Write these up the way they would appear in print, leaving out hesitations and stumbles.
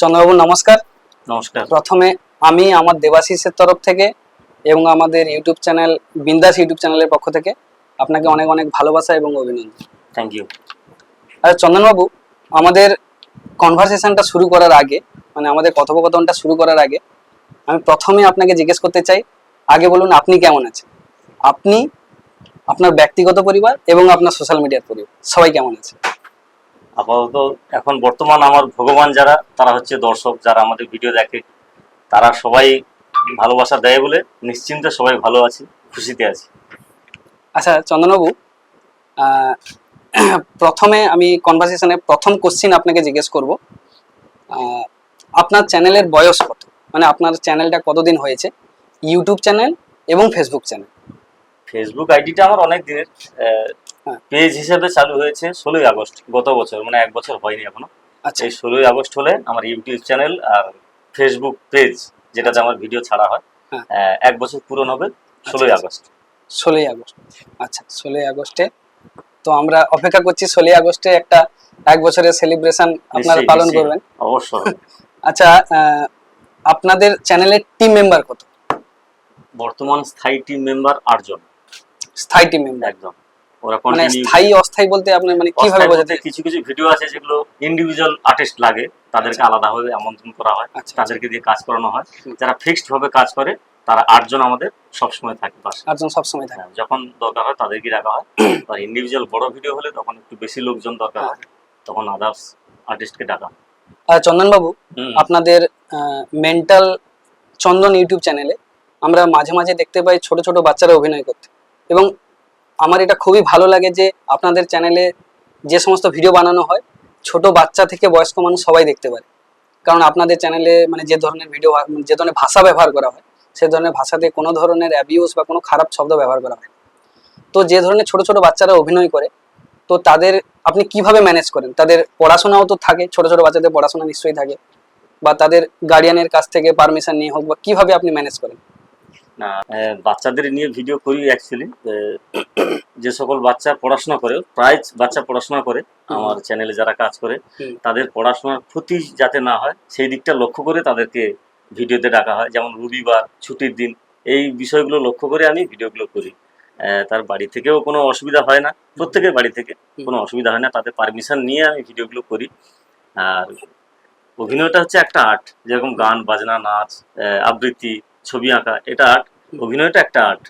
চন্দ্রবাবু নমস্কার। নমস্কার। প্রথমে আমি আমার দেবাশিসের তরফ থেকে এবং আমাদের ইউটিউব চ্যানেল বিন্দাস ইউটিউব চ্যানেলের পক্ষ থেকে আপনাকে অনেক অনেক ভালোবাসা এবং অভিনন্দন। Thank you. আর চন্দনবাবু, আমাদের কনভারসেশনটা শুরু করার আগে, মানে আমাদের কথোপকথনটা শুরু করার আগে আমি প্রথমে আপনাকে জিজ্ঞেস করতে চাই, আগে বলুন আপনি কেমন আছেন? আপনি, আপনার ব্যক্তিগত পরিবার এবং আপনার সোশ্যাল মিডিয়ার পরিবার সবাই কেমন আছে? আপাতত এখন বর্তমান আমার ভগবান যারা, তারা হচ্ছে দর্শক, যারা আমাদের ভিডিও দেখে, তারা সবাই ভালোবাসা দেয় বলে নিশ্চিন্তে সবাই ভালো আছি, খুশিতে আছি। আচ্ছা চন্দনবাবু, প্রথমে আমি কনভারসেশনের প্রথম কোশ্চিন আপনাকে জিজ্ঞেস করব, আপনার চ্যানেলের বয়স কত? মানে আপনার চ্যানেলটা কতদিন হয়েছে, ইউটিউব চ্যানেল এবং ফেসবুক চ্যানেল? ফেসবুক আইডিটা আমার অনেক দিনের, হ্যাঁ। পেজ হিসেবে চালু হয়েছে 16ই আগস্ট গত বছর, মানে 1 বছর হয়নি এখনো। আচ্ছা, এই 16ই আগস্ট হলে আমার ইউটিউব চ্যানেল আর ফেসবুক পেজ, যেটাতে আমার ভিডিও ছাড়া হয়, হ্যাঁ। 1 বছর পূরণ হবে 16ই আগস্ট। 16ই আগস্ট। আচ্ছা, 16ই আগস্টে তো আমরা অপেক্ষা করছি 16ই আগস্টে একটা 1 বছরের সেলিব্রেশন আপনারা পালন করবেন অবশ্যই। আচ্ছা, আপনাদের চ্যানেলের টিম মেম্বার কত? বর্তমান স্থায়ী টিম মেম্বার 8 জন। স্থায়ী টিম মেম্বার একদম। ওরা মানে কন্টিনিউ। স্থায়ী অস্থায়ী বলতে আপনি মানে কিভাবে বোঝাতে? কিছু কিছু ভিডিও আছে যেগুলো ইন্ডিভিজুয়াল আর্টিস্ট লাগে, তাদেরকে আলাদাভাবে আমন্ত্রণ করা হয়, তাদেরকে দিয়ে কাজ করানো হয়। যারা ফিক্সড ভাবে কাজ করে তারা 8 জন আমাদের সবসময় থাকে পাশে। 8 জন সবসময় থাকে। যখন দরকার হয় তাদেরকে রাখা হয়। আর ইন্ডিভিজুয়াল বড় ভিডিও হলে তখন একটু বেশি লোকজন দরকার হয়, তখন আদার্স আর্টিস্টকে ডাকা হয়। চন্দনবাবু, আপনাদের মেন্টাল চন্দন ইউটিউব চ্যানেলে আমরা মাঝে মাঝে দেখতে পাই ছোট ছোট বাচ্চারা অভিনয় করতে, এবং আমার এটা খুবই ভালো লাগে যে আপনাদের চ্যানেলে যে সমস্ত ভিডিও বানানো হয় ছোট বাচ্চা থেকে বয়স্ক মানুষ সবাই দেখতে পারে। কারণ আপনাদের চ্যানেলে মানে যে ধরনের ভিডিও, যে ধরনের ভাষা ব্যবহার করা হয় সে ধরনের ভাষাতে কোনো ধরনের অ্যাবিউজ বা কোনো খারাপ শব্দ ব্যবহার করা হয়। তো যে ধরনের ছোট ছোট বাচ্চারা অভিনয় করে, তো তাদের আপনি কিভাবে ম্যানেজ করেন? তাদের পড়াশোনাও তো থাকে, ছোট ছোট বাচ্চাদের পড়াশোনা নিশ্চয়ই থাকে, বা তাদের গার্ডিয়ানের কাছ থেকে পারমিশন নিয়ে হোক, বা কিভাবে আপনি ম্যানেজ করেন? না, বাচ্চাদের নিয়ে ভিডিও করি অ্যাকচুয়ালি। যে সকল বাচ্চা পড়াশোনা করে, প্রায় বাচ্চা পড়াশোনা করে আমার চ্যানেলে যারা কাজ করে, তাদের পড়াশোনার ক্ষতি যাতে না হয় সেই দিকটা লক্ষ্য করে তাদেরকে ভিডিওতে ডাকা হয়। যেমন রবিবার, ছুটির দিন, এই বিষয়গুলো লক্ষ্য করে আমি ভিডিওগুলো করি। তার বাড়ি থেকেও কোনো অসুবিধা হয় না, প্রত্যেকের বাড়ি থেকে কোনো অসুবিধা হয় না, তাদের পারমিশন নিয়ে আমি ভিডিওগুলো করি। আর অভিনয়টা হচ্ছে একটা আর্ট, যেরকম গান বাজনা, নাচ, আবৃত্তি, ছবি আঁকা, এটা আর্ট। অভিনয়টা একটা আর্ট।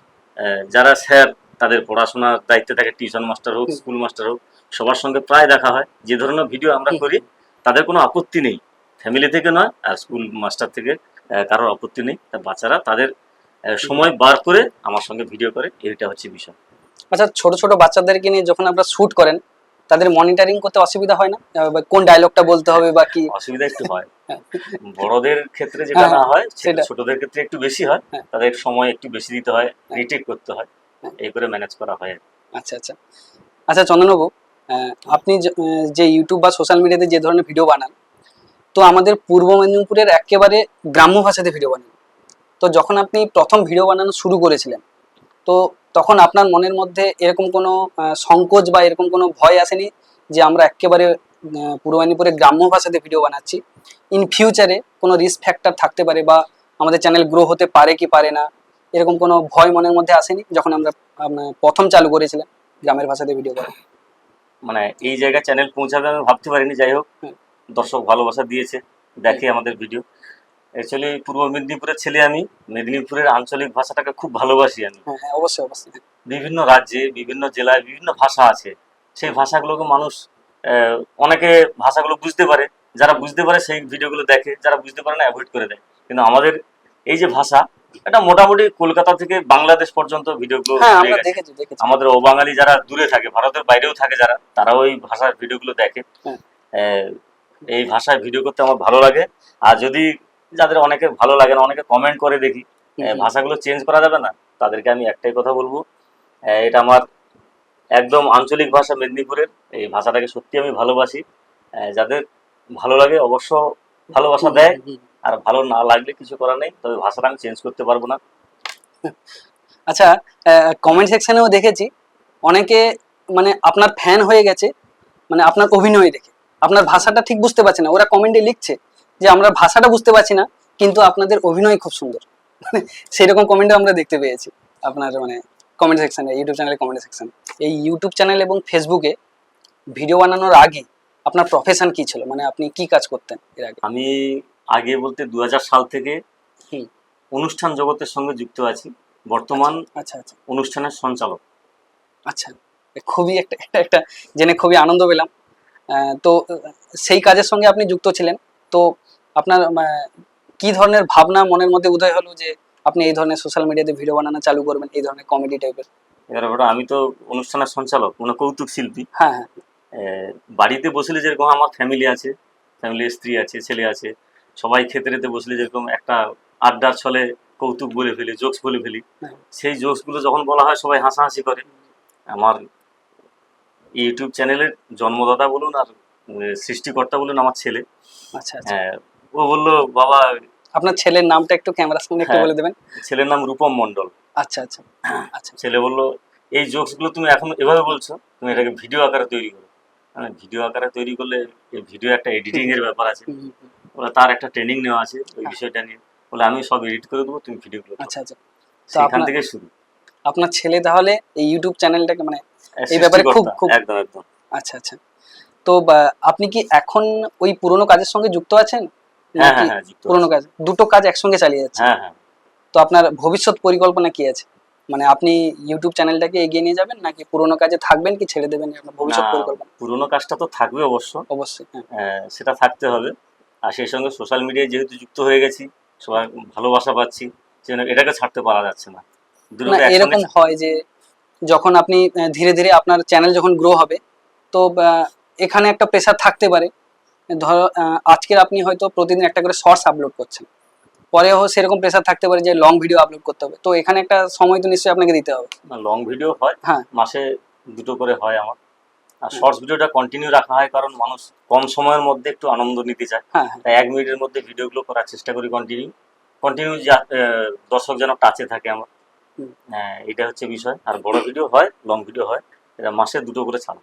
যারা স্যার, তাদের পড়াশোনার দায়িত্বে থাকে, টিউশন মাস্টার হোক, স্কুল মাস্টার হোক, সবার সঙ্গে প্রায় দেখা হয়। যে ধরনের ভিডিও আমরা করি তাদের কোনো আপত্তি নেই, ফ্যামিলি থেকে নয় আর স্কুল মাস্টার থেকে কারোর আপত্তি নেই। বাচ্চারা তাদের সময় বার করে আমার সঙ্গে ভিডিও করে, এইটা হচ্ছে বিষয়। আচ্ছা, ছোট ছোট বাচ্চাদেরকে নিয়ে যখন আপনারা শুট করেন তাদের মনিটরিং করতে অসুবিধা হয় না? কোন ডায়লগটা বলতে হবে বা কি? অসুবিধা একটু হয়। বড়দের ক্ষেত্রে যেটা না হয় সেটা ছোটদের ক্ষেত্রে একটু বেশি হয়। তাদের সময় একটু বেশি দিতে হয়, রিটেক করতে হয়, এই করে ম্যানেজ করা হয়। আচ্ছা আচ্ছা আচ্ছা চন্দনবাবু, আপনি যে ইউটিউব বা সোশ্যাল মিডিয়াতে যে ধরনের ভিডিও বানান, তো আমাদের পূর্ব মেদিনীপুরের একেবারে গ্রাম্য ভাষাতে ভিডিও বানান। তো যখন আপনি প্রথম ভিডিও বানানো শুরু করেছিলেন, তো তখন আপনার মনের মধ্যে এরকম কোনো সংকোচ বা এরকম কোনো ভয় আসেনি যে আমরা একেবারে পূর্ব মেদিনীপুরের গ্রাম্য ভাষাতে ভিডিও বানাচ্ছি, ইন ফিউচারে কোনো রিস্ক ফ্যাক্টর থাকতে পারে বা আমাদের চ্যানেল গ্রো হতে পারে কি পারে না, এরকম কোনো ভয় মনের মধ্যে আসেনি যখন আমরা প্রথম চালু করেছিলাম গ্রামের ভাষাতে ভিডিও করা? মানে এই জায়গায় চ্যানেল পৌঁছাবে আমি ভাবতে পারিনি। যাই হোক, দর্শক ভালোবাসা দিয়েছে, দেখে আমাদের ভিডিও। অ্যাকচুয়ালি পূর্ব মেদিনীপুরের ছেলে আমি, মেদিনীপুরের আঞ্চলিক ভাষাটাকে খুব ভালোবাসি আমি। হ্যাঁ, অবশ্যই অবশ্যই। বিভিন্ন রাজ্যে, বিভিন্ন জেলায় বিভিন্ন ভাষা আছে, সেই ভাষাগুলোকে মানুষ অনেকে ভাষাগুলো বুঝতে পারে, যারা বুঝতে পারে সেই ভিডিওগুলো দেখে, যারা বুঝতে পারে না অ্যাভয়েড করে দেয়। কিন্তু আমাদের এই যে ভাষা, এটা মোটামুটি কলকাতা থেকে বাংলাদেশ পর্যন্ত ভিডিওগুলো দেখেছি। আমাদের অবাঙালি যারা দূরে থাকে, ভারতের বাইরেও থাকে যারা, তারাও এই ভাষার ভিডিওগুলো দেখে। এই ভাষায় ভিডিও করতে আমার ভালো লাগে। আর যদি যাদের অনেকে ভালো লাগে না, অনেকে কমেন্ট করে দেখি ভাষাগুলো চেঞ্জ করা যাবে না, তাদেরকে আমি একটাই কথা বলবো, এটা আমার একদম আঞ্চলিক ভাষা মেদিনীপুরের, এই ভাষাটাকে সত্যি আমি ভালোবাসি। যাদের ভালো লাগে অবশ্য ভালোবাসা দেয়, আর ভালো না লাগলে কিছু করার নেই, তবে ভাষাটা আমি চেঞ্জ করতে পারবো না। আচ্ছা, কমেন্ট সেকশনেও দেখেছি অনেকে মানে আপনার ফ্যান হয়ে গেছে, মানে আপনার অভিনয় দেখে আপনার ভাষাটা ঠিক বুঝতে পারছে না, ওরা কমেন্টে লিখছে যে আমরা ভাষাটা বুঝতে পারছি না, কিন্তু আপনাদের অভিনয় খুব সুন্দর। সেরকম কমেন্টও আমরা দেখতে পেয়েছি আপনার মানে কমেন্ট সেকশনে, ইউটিউব চ্যানেলে কমেন্ট সেকশন। এই ইউটিউব চ্যানেল এবং ফেসবুকে ভিডিও বানানোর আগে আপনার প্রফেশন কি ছিল, মানে আপনি কি কাজ করতেন এর আগে? আমি আগে বলতে 2000 সাল থেকে হুম। অনুষ্ঠান জগতের সঙ্গে যুক্ত আছি। বর্তমান আচ্ছা আচ্ছা অনুষ্ঠানের সঞ্চালক। আচ্ছা, খুবই একটা একটা একটা জেনে খুবই আনন্দ পেলাম। তো সেই কাজের সঙ্গে আপনি যুক্ত ছিলেন, তো আপনার কি ধরনের ভাবনা মনের মধ্যে উদয় হলো যে আপনি এই ধরনের সোশ্যাল মিডিয়াতে ভিডিও বানানো চালু করবেন, এই ধরনের কমেডি টাইপের? এবার ওটা আমি তো অনুষ্ঠানের সঞ্চালক, মানে কৌতুক শিল্পী। হ্যাঁ হ্যাঁ। বাড়িতে বসলে যেরকম আমার ফ্যামিলি আছে, ফ্যামিলির স্ত্রী আছে, ছেলে আছে, সবাই খেতে রেতে বসলে যেরকম একটা আড্ডার ছলে কৌতুক বলে ফেলি, জোকস বলে ফেলি, হ্যাঁ। সেই জোকসগুলো যখন বলা হয় সবাই হাসাহাসি করে। আমার ইউটিউব চ্যানেলের জন্মদাতা বলুন আর সৃষ্টিকর্তা বলুন আমার ছেলে। আচ্ছা আচ্ছা। ও বললো, বাবা। আপনার ছেলের নামটা একটু ক্যামেরার সামনে একটু হ্যাঁ, বলে দেবেন। ছেলের নাম রূপম মণ্ডল। আচ্ছা আচ্ছা আচ্ছা। ছেলে বললো, এই জোকসগুলো তুমি এখন এভাবে বলছো, তুমি এটাকে ভিডিও আকারে তৈরি করো। ভিডিও আকারে তৈরি করলে এই ভিডিও একটা এডিটিং এর ব্যাপার আছে, বলে তার একটা ট্রেনিং নেওয়া আছে ওই বিষয়টা নিয়ে। বলে আমি সব এডিট করে দেবো, তুমি ভিডিওগুলো। আচ্ছা আচ্ছা। সেখান থেকে শুরু। আপনার ছেলে তাহলে এই ইউটিউব চ্যানেলটাকে মানে এই ব্যাপারে খুব খুব একদম একদম। আচ্ছা আচ্ছা। তো আপনি কি এখন ওই পুরোনো কাজের সঙ্গে যুক্ত আছেন? হ্যাঁ হ্যাঁ, পুরোনো কাজ, দুটো কাজ একসঙ্গে চালিয়ে যাচ্ছেন? হ্যাঁ হ্যাঁ। তো আপনার ভবিষ্যৎ পরিকল্পনা কি আছে, মানে আপনি ইউটিউব চ্যানেলটাকে এগিয়ে নিয়ে যাবেন নাকি পুরোনো কাজে থাকবেন, কি ছেড়ে দেবেন, আপনার ভবিষ্যৎ পরিকল্পনা? পুরোনো কাজটা তো থাকবে অবশ্য, অবশ্যই। সেটা থাকতে হবে। আর সেই সঙ্গে সোশ্যাল মিডিয়ায় যেহেতু যুক্ত হয়ে গেছি, সবাই ভালোবাসা পাচ্ছি, সেজন্য এটাকে ছাড়তে পারা যাচ্ছে না। না, এরকম হয় যে যখন আপনি ধীরে ধীরে আপনার চ্যানেল যখন গ্রো হবে, তো এখানে একটা প্রেসার থাকতে পারে। ধরো আজকের আপনি হয়তো প্রতিদিন একটা করে শর্টস আপলোড করছেন, পরেও সেরকম প্রেসার থাকতে পারে যে লং ভিডিও আপলোড করতে হবে, তো এখানে একটা সময় তো নিশ্চয়ই আপনাকে দিতে হবে। লং ভিডিও হয়, হ্যাঁ, মাসে 2টো করে হয় আমার। আর শর্টস ভিডিওটা কন্টিনিউ রাখা হয়, কারণ মানুষ কম সময়ের মধ্যে একটু আনন্দ নিতে চায়। হ্যাঁ, তাই 1 মিনিটের মধ্যে ভিডিওগুলো করার চেষ্টা করি কন্টিনিউ। দর্শক যেন টাচে থাকে আমার, এটা হচ্ছে বিষয়। আর বড় ভিডিও হয়, লং ভিডিও হয়, এটা মাসে 2টো করে ছাড়া।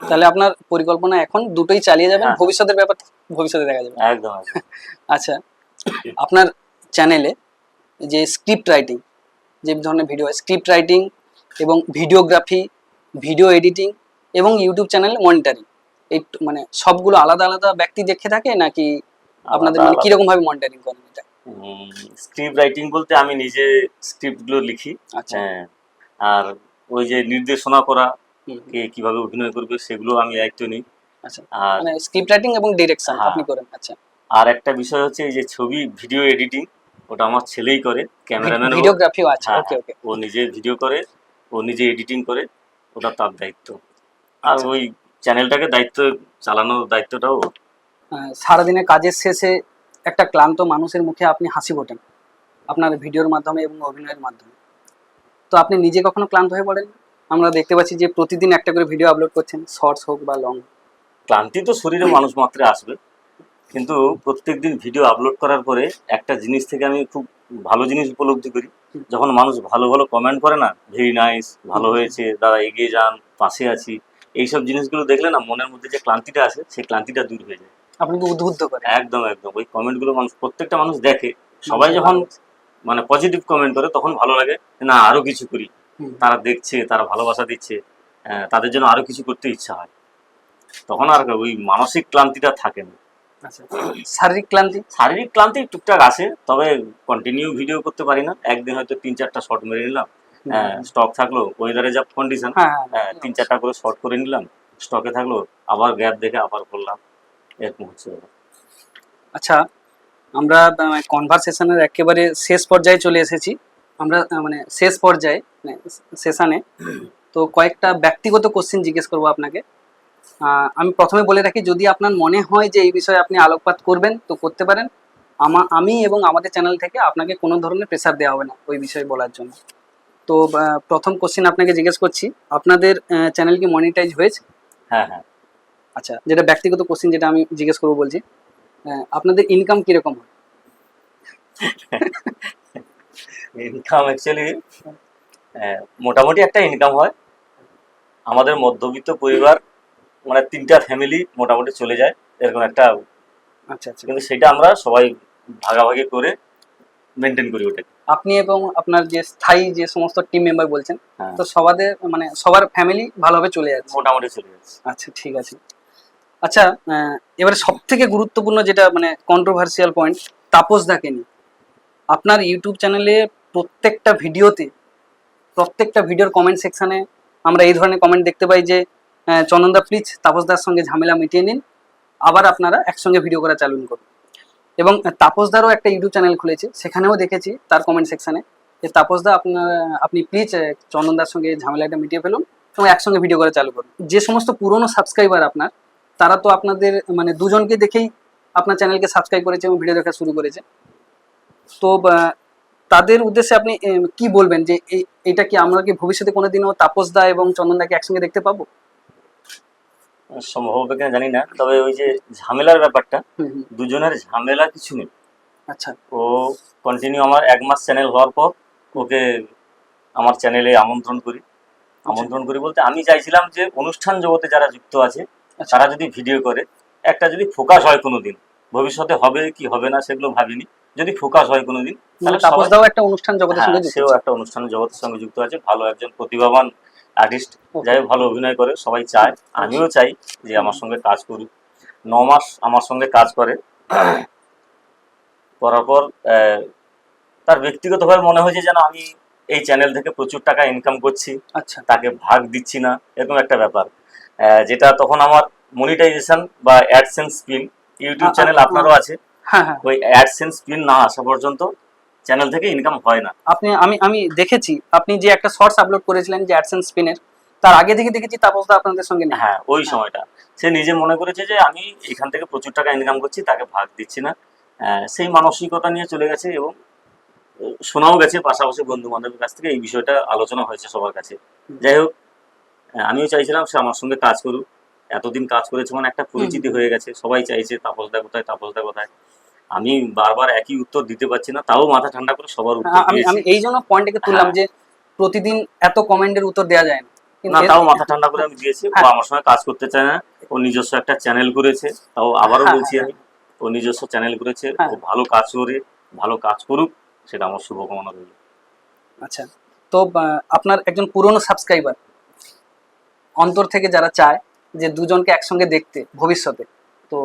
তাহলে আপনার পরিকল্পনা এখন দুটোই চালিয়ে যাবেন, হ্যাঁ। ভবিষ্যতের ব্যাপার ভবিষ্যতে দেখা যাবে। একদম একদম। আচ্ছা, আপনার চ্যানেলে যে স্ক্রিপ্ট রাইটিং, যে ধরনের ভিডিও হয়, স্ক্রিপ্ট রাইটিং এবং ভিডিওগ্রাফি, ভিডিও এডিটিং এবং ইউটিউব চ্যানেল মনিটরিং, এই মানে সবগুলো আলাদা আলাদা ব্যক্তি দেখে থাকে নাকি আপনাদের মানে কিরকম ভাবে মনিটরিং করেন এটা? স্ক্রিপ্ট রাইটিং বলতে আমি নিজে স্ক্রিপ্টগুলো লিখি। আচ্ছা। আর ওই যে নির্দেশনা করা, কে কিভাবে অভিনয় করবে, সেগুলো আমি দায়িত্ব নিই। আচ্ছা, আর মানে স্ক্রিপ্ট রাইটিং এবং ডিরেকশন আপনি করেন? আচ্ছা। আর একটা বিষয় হচ্ছে এই যে ছবি ভিডিও এডিটিং, ওটা আমার ছেলেই করে, ক্যামেরাম্যান। ভিডিওগ্রাফিও আছে? ওকে ওকে। ও নিজে ভিডিও করে, ও নিজে এডিটিং করে, ওটা তার দায়িত্ব। আর ওই চ্যানেলটাকে চালানোর দায়িত্বটাও। সারাদিনে কাজের শেষে একটা ক্লান্ত মানুষের মুখে আপনি হাসি ফোটান আপনার ভিডিওর মাধ্যমে এবং অভিনয়ের মাধ্যমে, তো আপনি নিজে কখনো ক্লান্ত হয়ে পড়েন? আমরা দেখতে পাচ্ছি যে প্রতিদিন একটা করে ভিডিও আপলোড করছেন, শর্টস হোক বা লং। ক্লান্তি তো শরীরে মানুষ মাত্রে আসবে, কিন্তু প্রত্যেকদিন ভিডিও আপলোড করার পরে একটা জিনিস থেকে আমি খুব ভালো জিনিস উপলব্ধি করি। যখন মানুষ ভালো ভালো কমেন্ট করে না, ভেরি নাইস, ভালো হয়েছে, দাদা এগিয়ে যান, পাশে আছি, এইসব জিনিসগুলো দেখলে না মনের মধ্যে যে ক্লান্তিটা আসে, সেই ক্লান্তিটা দূর হয়ে যায়। আপনাকে উদ্বুদ্ধ করে? একদম একদম। ওই কমেন্টগুলো প্রত্যেকটা মানুষ দেখে, সবাই যখন মানে পজিটিভ কমেন্ট করে, তখন ভালো লাগে না আরো কিছু করি। তারা দেখছে, তারা ভালোবাসা দিচ্ছে, তাদের জন্য আরো কিছু করতে ইচ্ছা হয়, তখন আর ওই মানসিক ক্লান্তিটা থাকে না। শারীরিক ক্লান্তি টুকটাক আসে, তবে কন্টিনিউ ভিডিও করতে পারি না। একদিন হয়তো 3-4টা শর্ট মেরে নিলাম, স্টক থাকলো, ওয়েদারে যা কন্ডিশন, 3-4টা করে শর্ট করে নিলাম, স্টকে থাকলো, আবার গ্যাপ দেখে আবার করলাম, এরকম হচ্ছে। আচ্ছা, আমরা কনভারসেশনের একেবারে শেষ পর্যায়ে চলে এসেছি। আমরা মানে শেষ পর্যায়ে সেশনে, তো কয়েকটা ব্যক্তিগত কোশ্চেন জিজ্ঞেস করবো আপনাকে। আমি প্রথমে বলে রাখি, যদি আপনার মনে হয় যে এই বিষয়ে আপনি আলোকপাত করবেন তো করতে পারেন। আমি এবং আমাদের চ্যানেল থেকে আপনাকে কোনো ধরনের প্রেসার দেওয়া হবে না ওই বিষয়ে বলার জন্য। তো প্রথম কোশ্চেন আপনাকে জিজ্ঞেস করছি, আপনাদের চ্যানেল কি মনিটাইজ হয়েছে? হ্যাঁ হ্যাঁ। আচ্ছা, যেটা ব্যক্তিগত কোশ্চেন, যেটা আমি জিজ্ঞেস করবো বলছি, আপনাদের ইনকাম কিরকম হয়? ইনকাম অ্যাকচুয়ালি মোটামুটি একটা ইনকাম হয়। আমাদের মধ্যবিত্ত পরিবার, মানে 3টা ফ্যামিলি মোটামুটি চলে যায়, এরকম একটা আচ্ছা আচ্ছা। কিন্তু সেটা আমরা সবাই ভাগাভাগি করে মেনটেন করি ওটাকে। আপনি এবং আপনার যে স্থায়ী যে সমস্ত টিম মেম্বার বলছেন, হ্যাঁ, তো মানে সবার ফ্যামিলি ভালোভাবে চলে যাচ্ছে। মোটামুটি চলে যাচ্ছে। আচ্ছা ঠিক আছে। আচ্ছা, এবারে সব থেকে গুরুত্বপূর্ণ যেটা মানে কন্ট্রোভার্সিয়াল পয়েন্ট, তাপসদাকে নিয়ে। আপনার ইউটিউব চ্যানেলে প্রত্যেকটা ভিডিওর কমেন্ট সেকশনে আমরা এই ধরনের কমেন্ট দেখতে পাই যে চন্দনদা প্লিজ তাপসদার সঙ্গে ঝামেলা মিটিয়ে নিন, আবার আপনারা একসঙ্গে ভিডিও করা চালু করুন। এবং তাপসদারও একটা ইউটিউব চ্যানেল খুলেছে, সেখানেও দেখেছি তার কমেন্ট সেকশনে যে তাপসদা আপনি প্লিজ চন্দনদার সঙ্গে ঝামেলাটা মিটিয়ে ফেলুন এবং একসঙ্গে ভিডিও করা চালু করুন। যে সমস্ত পুরনো সাবস্ক্রাইবার আপনার, তারা তো আপনাদের মানে দুজনকে দেখেই আপনার চ্যানেলকে সাবস্ক্রাইব করেছে এবং ভিডিও দেখা শুরু করেছে। তো তাদের উদ্দেশ্যে আপনি কি বলবেন যে এটা কি আমরা কি ভবিষ্যতে কোনোদিনও তাপসদা এবং চন্দনদাকে একসঙ্গে দেখতে পাবো? সম্ভব হবে কিনা জানি না, তবে ওই যে ঝামেলার ব্যাপারটা, হুম হুম। দুজনের ঝামেলা কিছু নেই। আচ্ছা ও কন্টিনিউ আমার 1 মাস চ্যানেল হওয়ার পর ওকে আমার চ্যানেলে আমন্ত্রণ করি। আমন্ত্রণ করি বলতে আমি চাইছিলাম যে অনুষ্ঠান জগতে যারা যুক্ত আছে আচ্ছা তারা যদি ভিডিও করে, একটা যদি ফোকাস হয় কোনোদিন, ভবিষ্যতে হবে কি হবে না সেগুলো ভাবিনি, যদি ফোকাস হয় কোনোদিন মানে তাহলে সবাই, তাপসদাও একটা অনুষ্ঠান জগতের হ্যাঁ সঙ্গে যুক্ত সেও ছিল। একটা অনুষ্ঠান জগতের সঙ্গে যুক্ত আছে, ভালো একজন প্রতিভাবান আর্টিস্ট, Okay. যাই হোক ভালো অভিনয় করে, সবাই চায়, আমিও চাই যে আমার সঙ্গে কাজ করুক। 9 মাস আমার সঙ্গে কাজ করে, করার পর তার ব্যক্তিগতভাবে মনে হয়েছে যেন আমি এই চ্যানেল থেকে প্রচুর টাকা ইনকাম করছি, আচ্ছা তাকে ভাগ দিচ্ছি না, এরকম একটা ব্যাপার। যেটা তখন আমার মনিটাইজেশন বা অ্যাডসেন্স পিন, ইউটিউব চ্যানেল আপনারও আছে, হ্যাঁ হ্যাঁ। ওই অ্যাডসেন্স পিন না আসা পর্যন্ত চ্যানেল থেকে ইনকাম হয় না। আমি দেখেছি আপনি যে একটা শর্টস আপলোড করেছিলেন যে অ্যাডসেন্স স্পিনের, তার আগে থেকে দেখেছি তাপসদা আপনাদের সঙ্গে নেই। হ্যাঁ, ওই সময়টা সে নিজে মনে করেছে যে আমি এখান থেকে প্রচুর টাকা ইনকাম করছি, তাকে ভাগ দিচ্ছি না, সেই মানসিকতা নিয়ে চলে গেছে। এবং শোনাও গেছে পাশাপাশি বন্ধু বান্ধবের কাছ থেকে, এই বিষয়টা আলোচনা হয়েছে সবার কাছে। যাই হোক, আমিও চাইছিলাম সে আমার সঙ্গে কাজ করুক, এতদিন কাজ করেছে মানে একটা পরিচিতি হয়ে গেছে, সবাই চাইছে তাপসদা কোথায়, তাপসদা কোথায়। আমি বারবার একই উত্তর দিতে পারছি না, তাও মাথা ঠান্ডা করে সবার উত্তর আমি দিয়েছি। আমি এই জন্য পয়েন্টটাকে তুললাম হ্যাঁ। যে প্রতিদিন এত কমেন্টের উত্তর দেওয়া যায় না, না, কিন্তু তাও মাথা ঠান্ডা করে আমি দিয়েছি। ও হ্যাঁ আমার সঙ্গে কাজ করতে চায় না, ও নিজস্ব একটা চ্যানেল করেছে, তাও আবারও হ্যাঁ বলছি হ্যাঁ আমি, ও নিজস্ব চ্যানেল করেছে, হ্যাঁ। ও ভালো কাজ করে, ভালো কাজ করুক, সেটা আমার শুভকামনা রইল। আচ্ছা, তো আপনার একজন পুরনো সাবস্ক্রাইবার অন্তর থেকে যারা চায় যে দুজনকে একসঙ্গে দেখতে ভবিষ্যতে, তো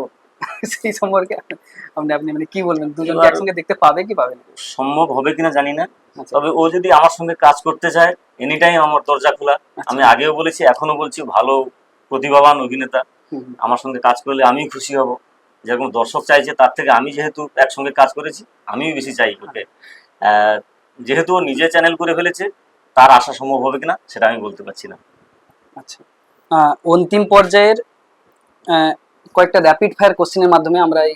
সেই সম্পর্কে আপনি আপনি মানে কি বলবেন, দুজনকে এবার একসঙ্গে দেখতে পাবে কি পাবে না? সম্ভব হবে কিনা জানি না, আচ্ছা তবে ও যদি আমার সঙ্গে কাজ করতে চায়, এনি টাইম আমার দরজা খোলা। আচ্ছা। আমি আগেও বলেছি, এখনো বলছি, ভালো প্রতিভাবান অভিনেতা, হুম, হুম। আমার সঙ্গে কাজ করলে আমি খুশি হব। যেরকম দর্শক চাইছে, তার থেকে আমি যেহেতু একসঙ্গে কাজ করেছি, আমিও বেশি চাই ওকে। যেহেতু ও নিজে চ্যানেল করে ফেলেছে, তার আশা সম্ভব হবে কিনা সেটা আমি বলতে পারছি না। আচ্ছা, অন্তিম পর্যায়ের কয়েকটা র্যাপিড ফায়ার কোশ্চেনের মাধ্যমে আমরা এই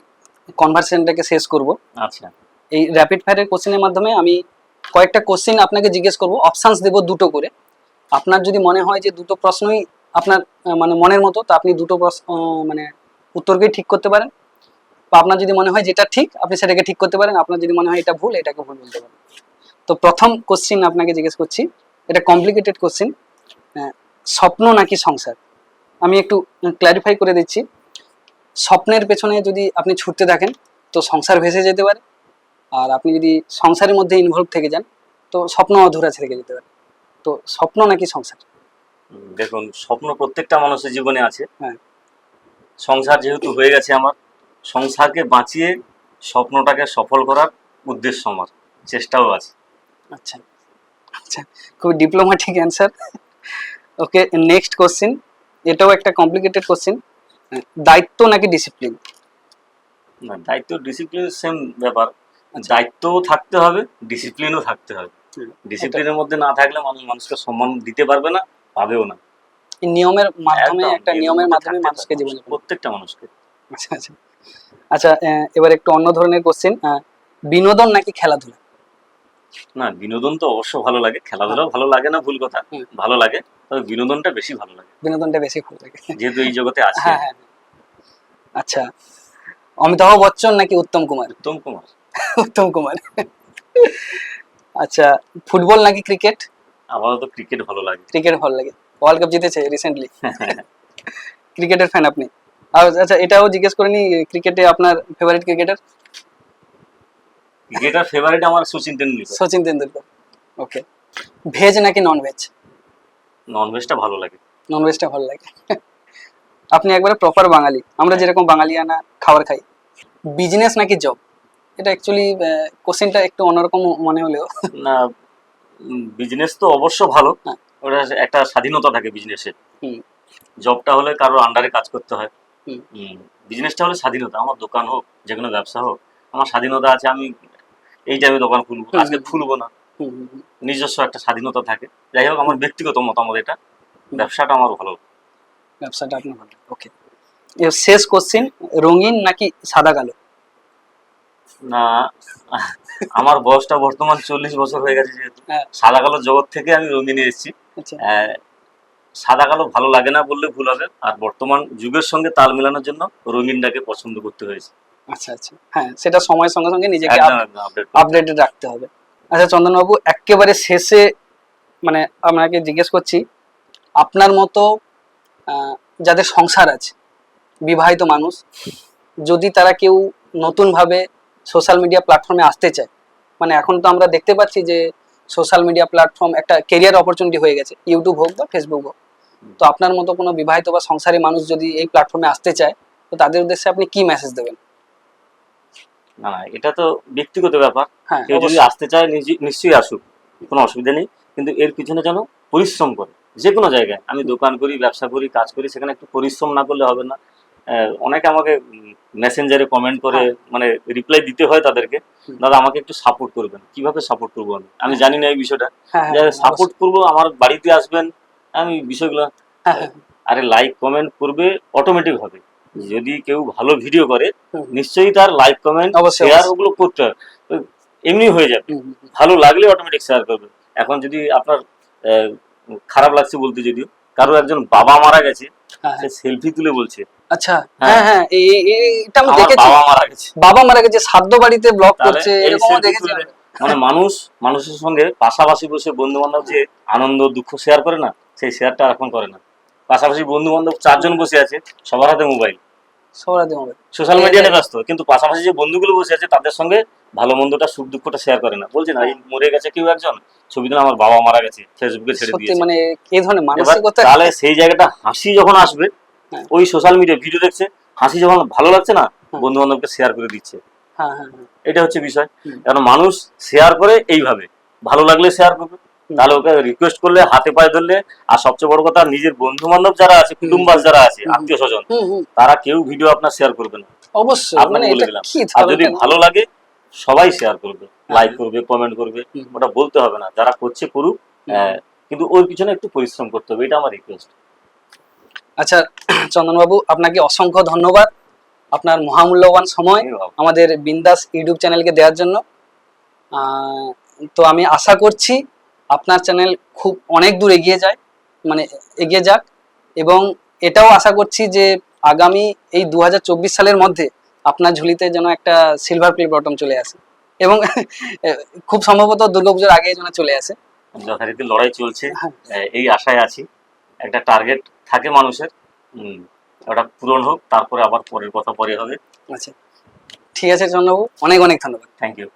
কনভারসেশনটাকে শেষ করব। আচ্ছা, এই র্যাপিড ফায়ারের কোশ্চেনের মাধ্যমে আমি কয়েকটা কোশ্চেন আপনাকে জিজ্ঞেস করব, অপশানস দেব দুটো করে। আপনার যদি মনে হয় যে দুটো প্রশ্নই আপনার মানে মনের মতো, তো আপনি দুটো মানে উত্তরকেই ঠিক করতে পারেন, বা আপনার যদি মনে হয় যেটা ঠিক আপনি সেটাকে ঠিক করতে পারেন, আপনার যদি মনে হয় এটা ভুল এটাকে ভুল বলতে পারেন। তো প্রথম কোশ্চেন আপনাকে জিজ্ঞেস করছি, এটা কমপ্লিকেটেড কোশ্চেন, স্বপ্ন নাকি সংসার? আমি একটু ক্ল্যারিফাই করে দিচ্ছি। স্বপ্নের পেছনে যদি আপনি ছুটতে থাকেন তো সংসার ভেসে যেতে পারে, আর আপনি যদি সংসারের মধ্যে ইনভলভ থেকে যান তো স্বপ্ন অধুরা থেকে যেতে পারে। তো স্বপ্ন নাকি সংসার? দেখুন, স্বপ্ন প্রত্যেকটা মানুষের জীবনে আছে। হ্যাঁ। সংসার যেহেতু হয়ে গেছে আমার, সংসারকে বাঁচিয়ে স্বপ্নটাকে সফল করার উদ্দেশ্য আমার, চেষ্টাও আছে। আচ্ছা আচ্ছা, খুব ডিপ্লোম্যাটিক অ্যান্সার। ওকে, নেক্সট কোশ্চেন, এটাও একটা কমপ্লিকেটেড কোশ্চেন, দায়িত্ব নাকি ডিসিপ্লিন? না, দায়িত্ব ডিসিপ্লিন সেম ব্যাপার। আচ্ছা। দায়িত্বও থাকতে হবে, ডিসিপ্লিনও থাকতে হবে। ডিসিপ্লিনের মধ্যে না থাকলে মানুষ মানুষকে সম্মান দিতে পারবে না, পাবেও না। নিয়মের মাধ্যমে, একদম, একটা নিয়মের মাধ্যমে থাকতে মানুষকে হবে জীবন প্রত্যেকটা মানুষকে। আচ্ছা আচ্ছা আচ্ছা, এবার একটু অন্য ধরনের কোশ্চেন, বিনোদন নাকি খেলাধুলা? না, বিনোদন তো অবশ্য ভালো লাগে, খেলাধুলাও ভালো লাগে না, ভুল কথা, ভালো লাগে, তবে বিনোদনটা বেশি ভালো লাগে, বিনোদনটা বেশি ভালো লাগে যেহেতু এই জগতে আছি। হ্যাঁ হ্যাঁ। আচ্ছা, অমিতাভ বচ্চন নাকি উত্তম কুমার? উত্তম কুমার। উত্তম কুমার। আচ্ছা, ফুটবল নাকি ক্রিকেট? আমারও তো ক্রিকেট ভালো লাগে। ক্রিকেট ভালো লাগে, ওয়ার্ল্ড কাপ জিতেছে রিসেন্টলি, ক্রিকেটের ফ্যান আপনি। আর আচ্ছা এটাও জিজ্ঞেস করে নি, ক্রিকেটে আপনার ফেভারিট ক্রিকেটার? ক্রিকেটার ফেভারিট আমার সচিন তেন্ডুলকর। সচিন তেন্ডুলকর। ওকে। ভেজ নাকি নন ভেজ? নন ভেজটা ভালো লাগে। নন ভেজটা ভালো লাগে। আপনি একবারে প্রপার বাঙালি, আমরা যেরকম বাঙালিয়ানা খাবার খাই। বিজনেস নাকি জব? এটা অ্যাকচুয়ালি কোশ্চেনটা একটু অন্যরকম মনে হলেও না, বিজনেস তো অবশ্য ভালো, হ্যাঁ। ওটা একটা স্বাধীনতা থাকে বিজনেসে। হুম, জবটা হলে কারোর আন্ডারে কাজ করতে হয়। হুম, বিজনেসটা হলে স্বাধীনতা, আমার দোকান হোক যে কোনো ব্যবসা হোক, আমার স্বাধীনতা আছে। আমি এই টাইমে দোকান খুলবো, হুম, আজকে খুলবো না, হুম, হুম, হুম। নিজস্ব একটা স্বাধীনতা থাকে। যাই হোক, আমার ব্যক্তিগত মতামত এটা, ব্যবসাটা আমার ভালো। ব্যবসাটা আপনার ভালো। ওকে। শেষ কোশ্চেন, রঙিন নাকি সাদা কালো? না, আমার বয়সটা বর্তমান 40 বছর হয়ে গেছে, যেহেতু হ্যাঁ, সাদা কালো জগৎ থেকে আমি রঙিনে এসেছি। আচ্ছা সাদা কালো ভালো লাগে না বললে ভুল হবে, আর বর্তমান যুগের সঙ্গে তাল মেলানোর জন্য রঙিনটাকে পছন্দ করতে হয়েছে। আচ্ছা আচ্ছা, হ্যাঁ সেটা সময়ের সঙ্গে সঙ্গে নিজেকে একদম একদম আপডেট। আপডেটেড রাখতে হবে। আচ্ছা চন্দনবাবু, একেবারে শেষে মানে আপনাকে জিজ্ঞেস করছি, আপনার মতো আহ, যাদের সংসার আছে, বিবাহিত মানুষ, যদি তারা কেউ নতুনভাবে সোশ্যাল মিডিয়া প্ল্যাটফর্মে আসতে চায়, মানে এখন তো আমরা দেখতে পাচ্ছি যে সোশ্যাল মিডিয়া প্ল্যাটফর্ম একটা কেরিয়ার অপরচুনিটি হয়ে গেছে, ইউটিউব হোক বা ফেসবুক হোক। তো আপনার মতো কোনো বিবাহিত বা সংসারী মানুষ যদি এই প্ল্যাটফর্মে আসতে চায়, তো তাদের উদ্দেশ্যে আপনি কি মেসেজ দেবেন? না, এটা তো ব্যক্তিগত ব্যাপার। হ্যাঁ কেউ যদি অবশ্যই। আসতে চায় নিশ্চয়ই আসুক, কোনো অসুবিধা নেই। কিন্তু এর পিছনে যেন পরিশ্রম করে। যে কোনো জায়গায় আমি দোকান করি, ব্যবসা করি, কাজ করি, সেখানে একটু পরিশ্রম না করলে হবে না। অনেকে আমাকে মেসেঞ্জারে কমেন্ট করে, হ্যাঁ। মানে রিপ্লাই দিতে হয় তাদেরকে, হুম। দাদা আমাকে একটু সাপোর্ট করবেন। কিভাবে সাপোর্ট করবো আমি আমি হ্যাঁ জানি না এই বিষয়টা। হ্যাঁ যে হ্যাঁ, সাপোর্ট অবশ্যই। করবো, আমার বাড়িতে আসবেন, আমি বিষয়গুলো হ্যাঁ হ্যাঁ। আরে লাইক কমেন্ট করবে অটোমেটিক হবে। যদি কেউ ভালো ভিডিও করে, হুম, হুম, নিশ্চয়ই তার লাইক কমেন্ট অবশ্যই শেয়ার অবশ্যই। ওগুলো করতে হবে। তো এমনি হয়ে যাবে, হুম, হুম, হুম। ভালো লাগলে অটোমেটিক শেয়ার করবে। এখন যদি আপনার আহ, খারাপ লাগছে বলতে, যদিও কারো একজন বাবা মারা গেছে, হ্যাঁ সে হ্যাঁ। সেলফি তুলে বলছে, আচ্ছা। হ্যাঁ, হ্যাঁ হ্যাঁ, এটা আমি আমার দেখেছি। বাবা মারা গেছে। বাবা মারা গেছে, শ্রাদ্ধ বাড়িতে ব্লগ তাহলে করছে, এই এরকমও সেলফি দেখেছি তুলে আমরা। মানে মানুষের সঙ্গে পাশাপাশি বসে বন্ধু বান্ধব যে আনন্দ দুঃখ শেয়ার করে না, সেই শেয়ারটা এখন করে না। পাশাপাশি বন্ধু বান্ধব 4 জন বসে আছে, সবার হাতে মোবাইল, সৌরাদি মোবাইল। সোশ্যাল মিডিয়াতে ব্যস্ত, কিন্তু পাশাপাশি যে বন্ধুগুলো বসে আছে তাদের সঙ্গে ভালো মন্দটা সুখ দুঃখটা শেয়ার করে না। বলছে না, এই মরে গেছে কেউ একজন, ছবি দিন আমার বাবা মারা গেছে, ফেসবুকে ছেড়ে সত্যি দিয়েছে। মানে এই ধরনের এবার মানসিকতা। তাহলে সেই জায়গাটা হাসি যখন আসবে, হ্যাঁ ওই সোশ্যাল মিডিয়া ভিডিও দেখছে, হাসি যখন ভালো লাগছে না, হ্যাঁ বন্ধু বান্ধবকে শেয়ার করে দিচ্ছে। হ্যাঁ হ্যাঁ হ্যাঁ। এটা হচ্ছে বিষয়। হুম, কারণ মানুষ শেয়ার করে এইভাবে, ভালো লাগলে শেয়ার করবে, হুম, তাহলে ওকে রিকোয়েস্ট করলে, হাতে পায়ে ধরলে। আর সবচেয়ে বড় কথা, নিজের বন্ধু বান্ধব যারা আছে, হুম, কুটুম্বাস যারা আছে, হুম, হুম, আত্মীয় স্বজন, হুম, হুম। তারা কেউ ভিডিও আপনার শেয়ার করবে না, অবশ্যই, মানে আপনাকে বলে এটা দিলাম। কি আর যদি ধরনের। ভালো লাগে, সবাই শেয়ার করবে, হ্যাঁ লাইক হ্যাঁ। করবে, কমেন্ট করবে। হুম, হুম, ওটা বলতে হবে না, যারা করছে করুক। হুম, হুম। কিন্তু ওর পিছনে একটু পরিশ্রম করতে হবে, এটা আমার রিকোয়েস্ট। আচ্ছা চন্দনবাবু, আপনাকে অসংখ্য ধন্যবাদ আপনার মহামূল্যবান সময় আমাদের বিন্দাস ইউটিউব চ্যানেলকে দেওয়ার জন্য। আহ, তো আমি আশা করছি আপনার চ্যানেল খুব অনেক দূর এগিয়ে যায়, মানে এগিয়ে যাক। এবং এটাও আশা করছি যে আগামী এই 2024 সালের মধ্যে আপনার ঝুলিতে যেন একটা সিলভার প্লে বটম চলে আসে, এবং খুব সম্ভবত দুর্গাপুজোর আগে যেন চলে আসে। যথারীতি লড়াই চলছে, হ্যাঁ। এই আশায় আছি। একটা টার্গেট থাকে মানুষের, ওটা পূরণ হোক, তারপরে আবার পরের কথা পরে হবে। আচ্ছা, ঠিক আছে চন্দ্রবাবু, অনেক অনেক ধন্যবাদ। Thank you.